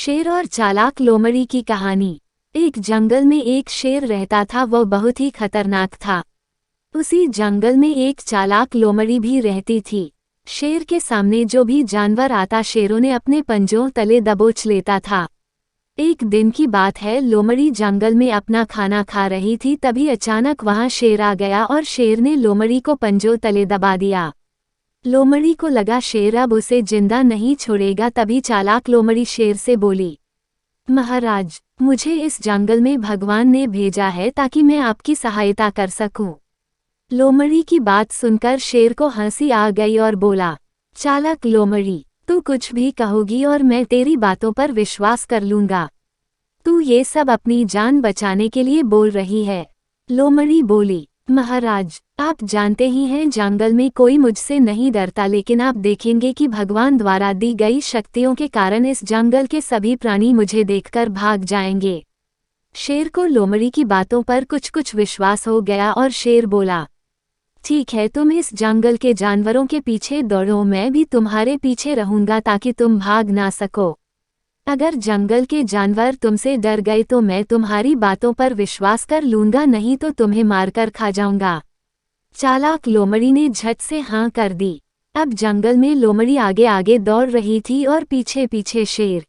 शेर और चालाक लोमड़ी की कहानी। एक जंगल में एक शेर रहता था, वह बहुत ही खतरनाक था। उसी जंगल में एक चालाक लोमड़ी भी रहती थी। शेर के सामने जो भी जानवर आता, शेरों ने अपने पंजों तले दबोच लेता था। एक दिन की बात है, लोमड़ी जंगल में अपना खाना खा रही थी, तभी अचानक वहां शेर आ गया और शेर ने लोमड़ी को पंजों तले दबा दिया। लोमड़ी को लगा शेर अब उसे जिंदा नहीं छोड़ेगा, तभी चालाक लोमड़ी शेर से बोली, महाराज, मुझे इस जंगल में भगवान ने भेजा है ताकि मैं आपकी सहायता कर सकूं। लोमड़ी की बात सुनकर शेर को हंसी आ गई और बोला, चालाक लोमड़ी, तू कुछ भी कहोगी और मैं तेरी बातों पर विश्वास कर लूंगा। तू ये सब अपनी जान बचाने के लिए बोल रही है। लोमड़ी बोली, महाराज, आप जानते ही हैं जंगल में कोई मुझसे नहीं डरता, लेकिन आप देखेंगे कि भगवान द्वारा दी गई शक्तियों के कारण इस जंगल के सभी प्राणी मुझे देखकर भाग जाएंगे। शेर को लोमड़ी की बातों पर कुछ विश्वास हो गया और शेर बोला, ठीक है, तुम इस जंगल के जानवरों के पीछे दौड़ो, मैं भी तुम्हारे पीछे रहूंगा ताकि तुम भाग ना सको। अगर जंगल के जानवर तुमसे डर गए तो मैं तुम्हारी बातों पर विश्वास कर लूंगा, नहीं तो तुम्हें मारकर खा जाऊंगा। चालाक लोमड़ी ने झट से हाँ कर दी। अब जंगल में लोमड़ी आगे आगे दौड़ रही थी और पीछे पीछे शेर।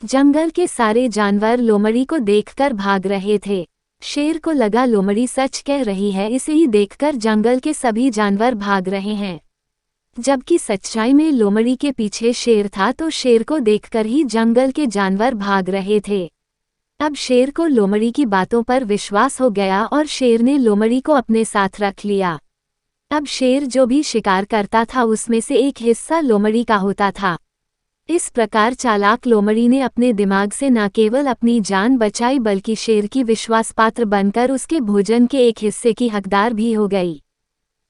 जंगल के सारे जानवर लोमड़ी को देखकर भाग रहे थे। शेर को लगा लोमड़ी सच कह रही है, इसे ही देखकर जंगल के सभी जानवर भाग रहे हैं। जबकि सच्चाई में लोमड़ी के पीछे शेर था, तो शेर को देखकर ही जंगल के जानवर भाग रहे थे। अब शेर को लोमड़ी की बातों पर विश्वास हो गया और शेर ने लोमड़ी को अपने साथ रख लिया। अब शेर जो भी शिकार करता था उसमें से एक हिस्सा लोमड़ी का होता था। इस प्रकार चालाक लोमड़ी ने अपने दिमाग से न केवल अपनी जान बचाई, बल्कि शेर की विश्वासपात्र बनकर उसके भोजन के एक हिस्से की हकदार भी हो गई।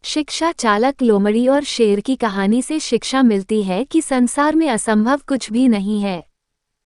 शिक्षा। चालाक लोमड़ी और शेर की कहानी से शिक्षा मिलती है कि संसार में असंभव कुछ भी नहीं है।